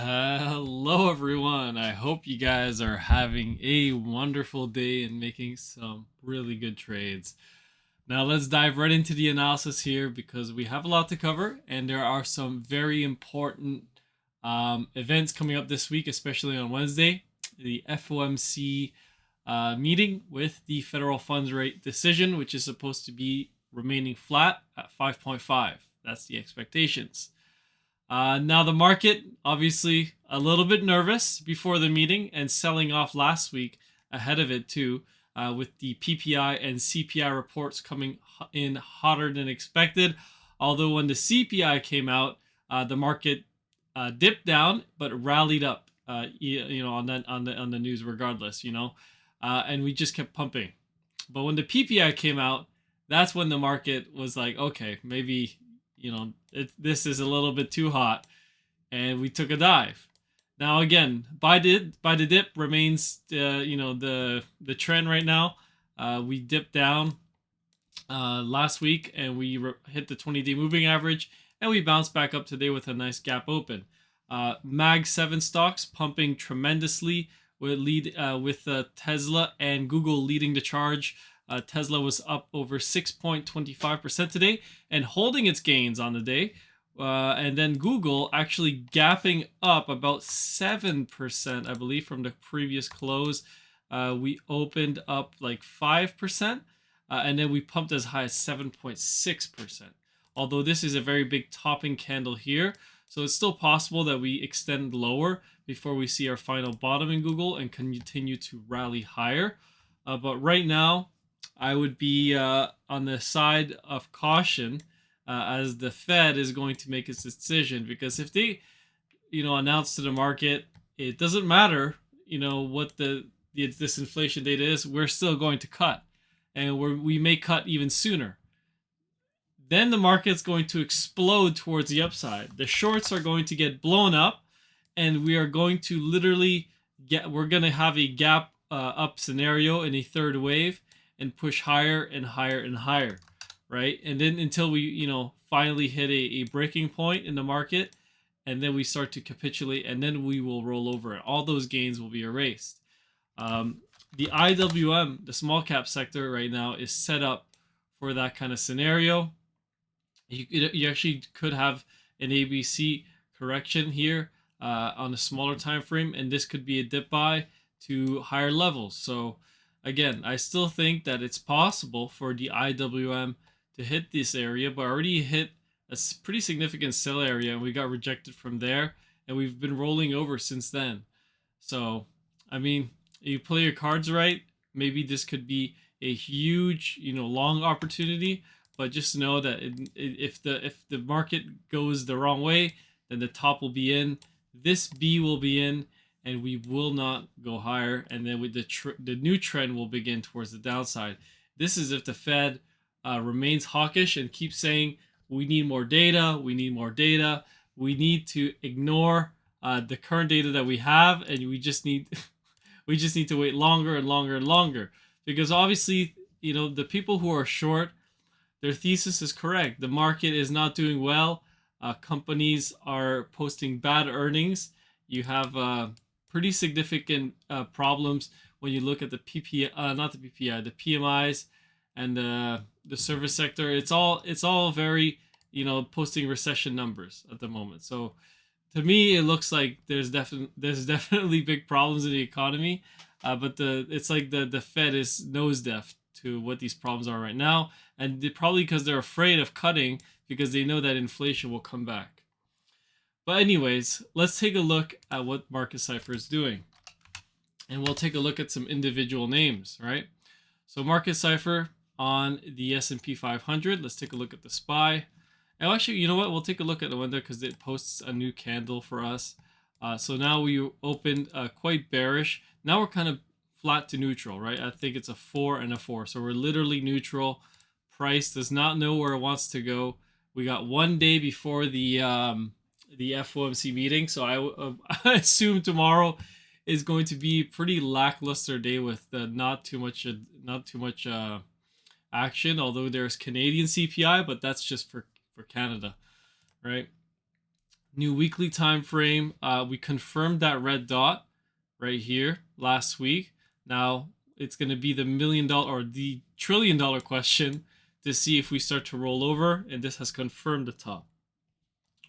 Hello, everyone. I hope you guys are having a wonderful day and making some really good trades. Now, let's dive right into the analysis here because we have a lot to cover and there are some very important events coming up this week, especially on Wednesday. The FOMC meeting with the federal funds rate decision, which is supposed to be remaining flat at 5.5. That's the expectations. Now, the market, obviously, a little bit nervous before the meeting and selling off last week ahead of it, too, with the PPI and CPI reports coming in hotter than expected. Although, when the CPI came out, the market dipped down but rallied up, on the news regardless, and we just kept pumping. But when the PPI came out, that's when the market was like, okay, maybe this is a little bit too hot, and we took a dive. Now again, buy the dip remains the trend right now. We dipped down last week and we hit the 20-day moving average, and we bounced back up today with a nice gap open. Mag 7 stocks pumping tremendously with Tesla and Google leading the charge. Tesla was up over 6.25% today and holding its gains on the day. And then Google actually gapping up about 7%, I believe, from the previous close. We opened up like 5%, and then we pumped as high as 7.6%. Although this is a very big topping candle here, so it's still possible that we extend lower before we see our final bottom in Google and continue to rally higher. But right now, I would be on the side of caution as the Fed is going to make its decision, because if they, announce to the market, it doesn't matter, what this inflation data is, we're still going to cut, and we may cut even sooner. Then the market's going to explode towards the upside. The shorts are going to get blown up, and we are going to literally we're going to have a gap up scenario in a third wave and push higher and higher and higher, right? And then until we, finally hit a breaking point in the market, and then we start to capitulate, and then we will roll over, and all those gains will be erased. The IWM, the small cap sector right now, is set up for that kind of scenario. You actually could have an ABC correction here on a smaller time frame, and this could be a dip buy to higher levels. So again, I still think that it's possible for the IWM to hit this area, but already hit a pretty significant sell area, and we got rejected from there, and we've been rolling over since then. So, I mean, you play your cards right, maybe this could be a huge, long opportunity, but just know that if the market goes the wrong way, then the top will be in, this B will be in, and we will not go higher, and then with the new trend will begin towards the downside. This is if the Fed remains hawkish and keeps saying we need more data, we need to ignore the current data that we have, and we just need to wait longer and longer and longer, because obviously the people who are short, their thesis is correct. The market is not doing well. Companies are posting bad earnings. You have pretty significant problems when you look at the the PMIs and the service sector. It's all very posting recession numbers at the moment. So to me, it looks like there's definitely big problems in the economy, but it's like the Fed is nose deaf to what these problems are right now, and probably because they're afraid of cutting because they know that inflation will come back. But anyways, let's take a look at what Market Cipher is doing. And we'll take a look at some individual names, right? So Market Cipher on the S&P 500. Let's take a look at the SPY. And actually, you know what? We'll take a look at the window because it posts a new candle for us. So now we opened quite bearish. Now we're kind of flat to neutral, right? I think it's a 4 and a 4. So we're literally neutral. Price does not know where it wants to go. We got one day before the FOMC meeting, so I assume tomorrow is going to be a pretty lackluster day with not too much action. Although there's Canadian CPI, but that's just for Canada, right? New weekly time frame. We confirmed that red dot right here last week. Now it's going to be the $1 million or the $1 trillion question to see if we start to roll over, and this has confirmed the top,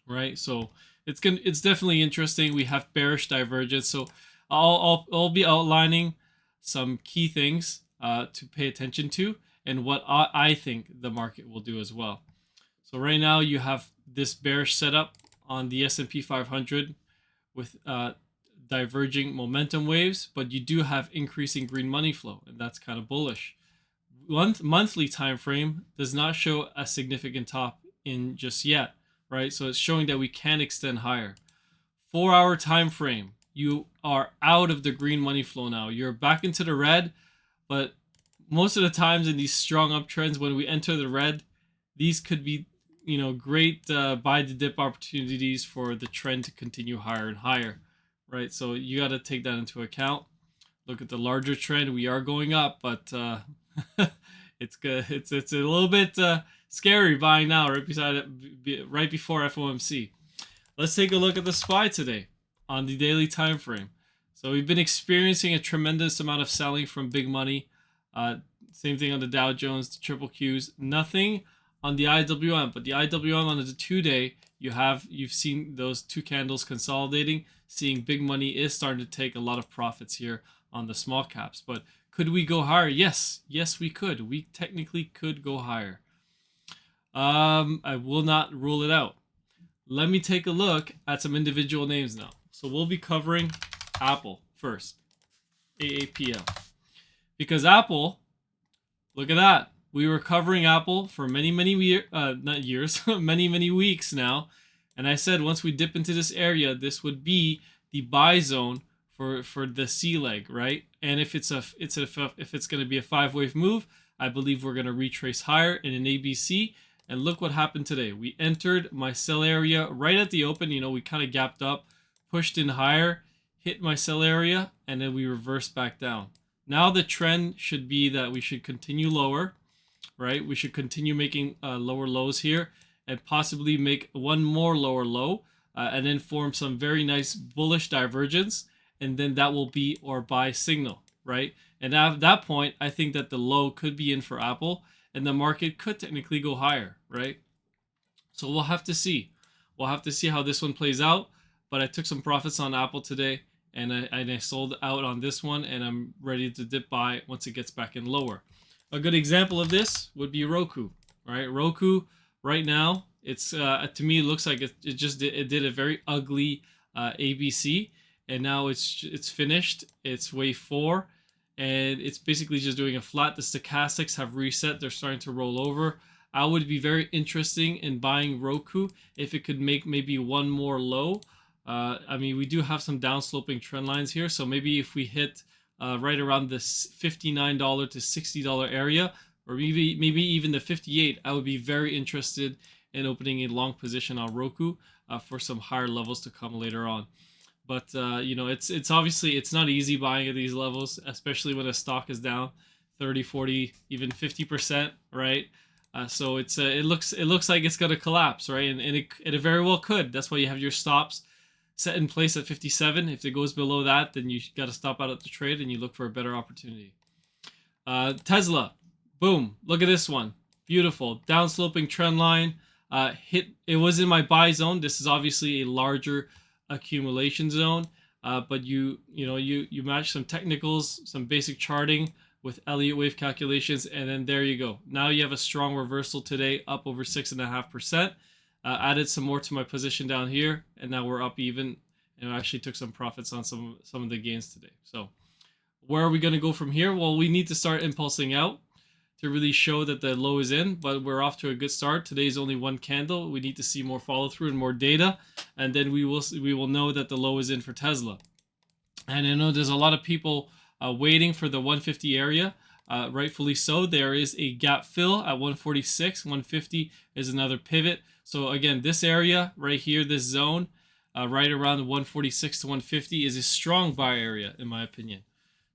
right? So it's definitely interesting. We have bearish divergence, so I'll be outlining some key things to pay attention to and what I think the market will do as well. So right now you have this bearish setup on the S&P 500 with diverging momentum waves, but you do have increasing green money flow, and that's kind of bullish. Monthly time frame does not show a significant top in just yet, right? So it's showing that we can extend higher. 4-hour time frame, you are out of the green money flow now. You're back into the red, but most of the times in these strong uptrends, when we enter the red, these could be, great buy the dip opportunities for the trend to continue higher and higher, right? So you got to take that into account. Look at the larger trend. We are going up, but it's good. It's a little bit scary buying now right before FOMC. Let's take a look at the SPY today on the daily time frame. So we've been experiencing a tremendous amount of selling from big money. Same thing on the Dow Jones, the triple Qs. Nothing on the IWM, but the IWM on the 2-day, you've seen those two candles consolidating. Seeing big money is starting to take a lot of profits here on the small caps. But could we go higher? Yes, we could. We technically could go higher. I will not rule it out. Let me take a look at some individual names now. So we'll be covering Apple first, AAPL, because Apple, look at that. We were covering Apple for many weeks now, and I said once we dip into this area, this would be the buy zone for the C leg, right? And if it's going to be a 5-wave move, I believe we're going to retrace higher in an ABC. And look what happened today. We entered my sell area right at the open. We kind of gapped up, pushed in higher, hit my sell area, and then we reversed back down. Now the trend should be that we should continue lower, right? We should continue making lower lows here and possibly make one more lower low and then form some very nice bullish divergence. And then that will be our buy signal, right? And at that point, I think that the low could be in for Apple and the market could technically go higher, right? So we'll have to see. We'll have to see how this one plays out. But I took some profits on Apple today and I sold out on this one, and I'm ready to dip buy once it gets back in lower. A good example of this would be Roku, right? Roku right now, it's to me it looks like it did a very ugly ABC, and now it's finished. It's wave 4, and it's basically just doing a flat. The stochastics have reset. They're starting to roll over. I would be very interested in buying Roku if it could make maybe one more low. We do have some downsloping trend lines here, so maybe if we hit right around this $59 to $60 area, or maybe even the 58, I would be very interested in opening a long position on Roku for some higher levels to come later on. But it's obviously it's not easy buying at these levels, especially when a stock is down 30, 40, even 50%, right? So it looks like it's gonna collapse, right? And it very well could. That's why you have your stops set in place at 57. If it goes below that, then you got to stop out at the trade and you look for a better opportunity. Tesla, boom, look at this one, beautiful downsloping trend line. It was in my buy zone. This is obviously a larger accumulation zone, but you match some technicals, some basic charting with Elliott wave calculations, and then there you go. Now you have a strong reversal today, up over 6.5%. Added some more to my position down here, and now we're up even, and I actually took some profits on some of the gains today. So where are we going to go from here? Well, we need to start impulsing out to really show that the low is in, but we're off to a good start. Today's only one candle. We need to see more follow through and more data, and then we will know that the low is in for Tesla. And I know there's a lot of people waiting for the 150 area. Rightfully so. There is a gap fill at 146. 150 is another pivot. So again, this area right here, this zone, right around 146 to 150 is a strong buy area in my opinion.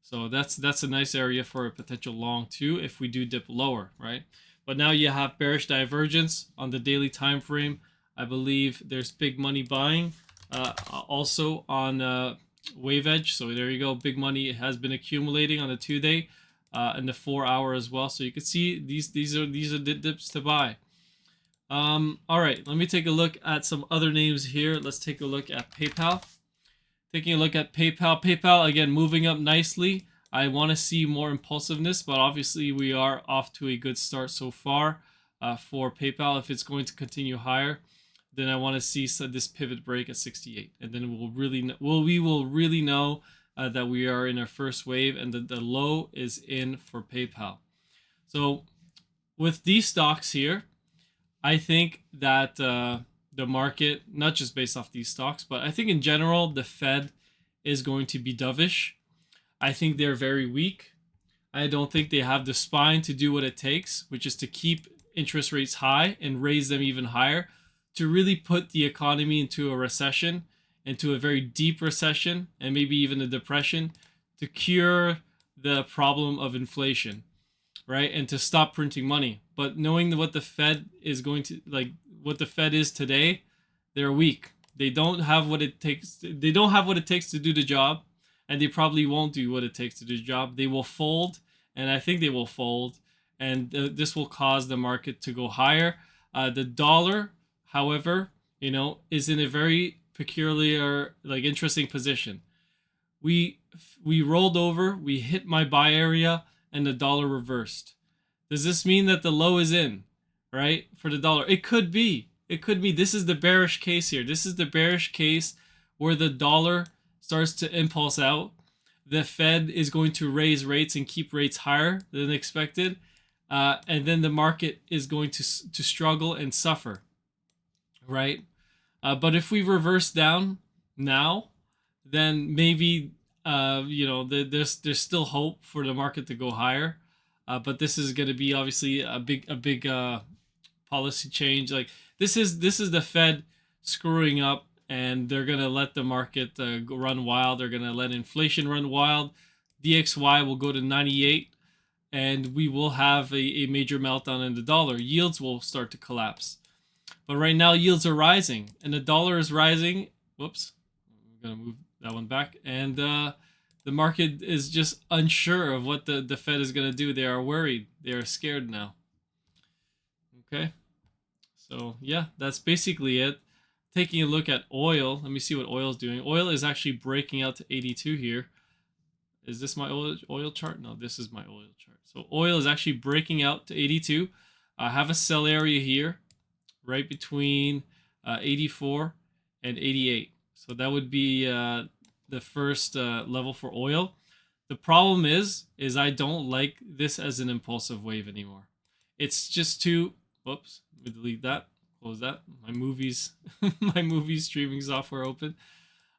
So that's a nice area for a potential long too if we do dip lower, right? But now you have bearish divergence on the daily time frame. I believe there's big money buying also on wave edge. So there you go. Big money has been accumulating on the 2-day and the 4-hour as well. So you can see these are dips to buy. All right, let me take a look at some other names here. Let's take a look at PayPal. Taking a look at PayPal. PayPal, again, moving up nicely. I want to see more impulsiveness, but obviously we are off to a good start so far for PayPal. If it's going to continue higher, then I want to see this pivot break at 68. And then we will really know that we are in our first wave and that the low is in for PayPal. So with these stocks here, I think that the market, not just based off these stocks, but I think in general, the Fed is going to be dovish. I think they're very weak. I don't think they have the spine to do what it takes, which is to keep interest rates high and raise them even higher to really put the economy into a recession, into a very deep recession, and maybe even a depression, to cure the problem of inflation, right? And to stop printing money. But knowing what the Fed is going to, like what the Fed is today, they're weak. They don't have what it takes. They don't have what it takes to do the job, and they probably won't do what it takes to do the job. They will fold, and I think they will fold, and this will cause the market to go higher. The dollar, however, is in a very peculiar, interesting position. We rolled over, we hit my buy area, and the dollar reversed. Does this mean that the low is in, right, for the dollar? It could be. It could be. This is the bearish case here. This is the bearish case where the dollar starts to impulse out. The Fed is going to raise rates and keep rates higher than expected. And then the market is going to struggle and suffer, right? But if we reverse down now, then maybe there's still hope for the market to go higher. But this is going to be obviously a big policy change. Like this is the Fed screwing up, and they're going to let the market run wild. They're going to let inflation run wild. DXY will go to 98, and we will have a major meltdown in the dollar. Yields will start to collapse. But right now, yields are rising, and the dollar is rising. Whoops, I'm going to move that one back. And the market is just unsure of what the Fed is going to do. They are worried. They are scared now. Okay. So, yeah, that's basically it. Taking a look at oil. Let me see what oil is doing. Oil is actually breaking out to 82 here. Is this my oil chart? No, this is my oil chart. So oil is actually breaking out to 82. I have a sell area here, right between 84 and 88. So that would be the first level for oil. The problem is I don't like this as an impulsive wave anymore. It's just too, whoops, let me delete that, close that. My movies streaming software open.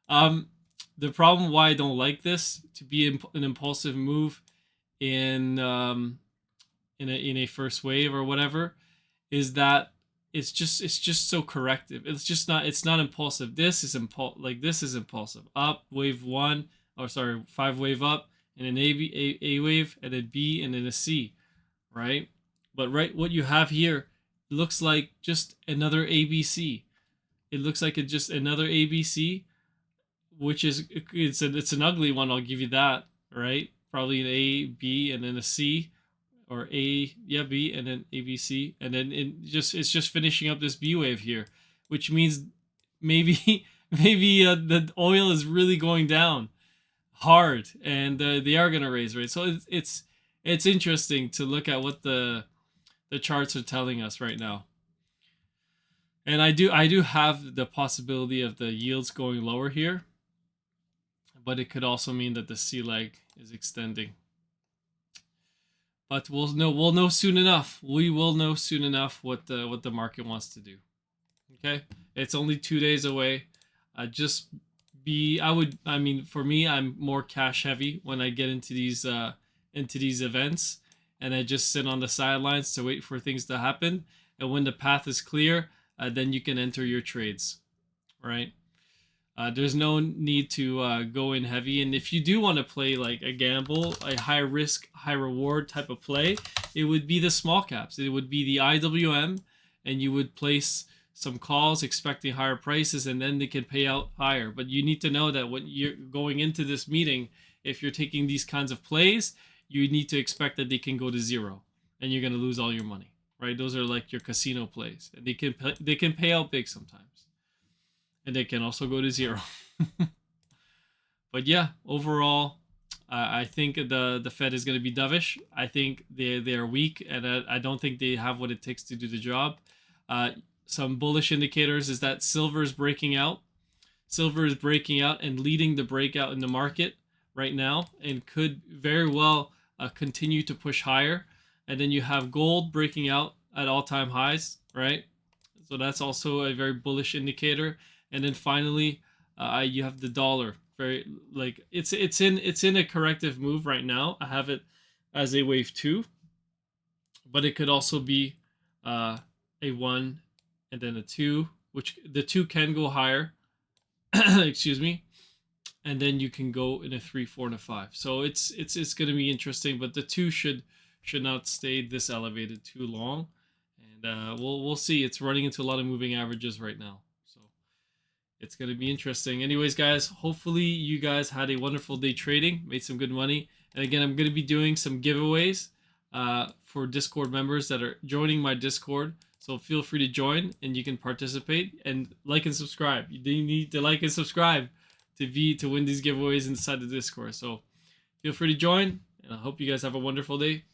The problem why I don't like this to be an impulsive move in a first wave or whatever is that it's just so corrective. It's not impulsive. This is impulsive. Up wave 1, or sorry, 5 wave up, and an A wave, and a B, and then a C, right? But what you have here looks like just another ABC. It looks like it's just another ABC, which is it's an ugly one. I'll give you that, right? Probably an A, B, and then a C, or B, and then ABC, and then it's just finishing up this B wave here, which means maybe the oil is really going down hard, and they are gonna raise rates. So it's interesting to look at what the charts are telling us right now. And I do have the possibility of the yields going lower here, but it could also mean that the C leg is extending. But we'll know soon enough. We will know soon enough what the market wants to do. Okay, it's only 2 days away. For me, I'm more cash heavy when I get into these events, and I just sit on the sidelines to wait for things to happen. And when the path is clear, then you can enter your trades, right? There's no need to go in heavy. And if you do want to play like a gamble, a high risk, high reward type of play, it would be the small caps. It would be the IWM, and you would place some calls expecting higher prices, and then they can pay out higher. But you need to know that when you're going into this meeting, if you're taking these kinds of plays, you need to expect that they can go to zero and you're going to lose all your money, right? Those are like your casino plays, and they can pay out big sometimes, and they can also go to zero. But yeah, overall, I think the Fed is going to be dovish. I think they are weak, and I don't think they have what it takes to do the job. Some bullish indicators is that silver is breaking out. Silver is breaking out and leading the breakout in the market right now, and could very well continue to push higher. And then you have gold breaking out at all-time highs, right? So that's also a very bullish indicator. And then finally, you have the dollar. Very like it's in a corrective move right now. I have it as a wave 2, but it could also be a 1 and then a 2, which the 2 can go higher. Excuse me. And then you can go in a 3, 4, and a 5. So it's going to be interesting, but the 2 should not stay this elevated too long. And we'll see. It's running into a lot of moving averages right now. So it's going to be interesting. Anyways, guys, hopefully you guys had a wonderful day trading, made some good money. And again, I'm going to be doing some giveaways for Discord members that are joining my Discord. So feel free to join and you can participate and like and subscribe. You need to like and subscribe to win these giveaways inside the Discord. So feel free to join, and I hope you guys have a wonderful day.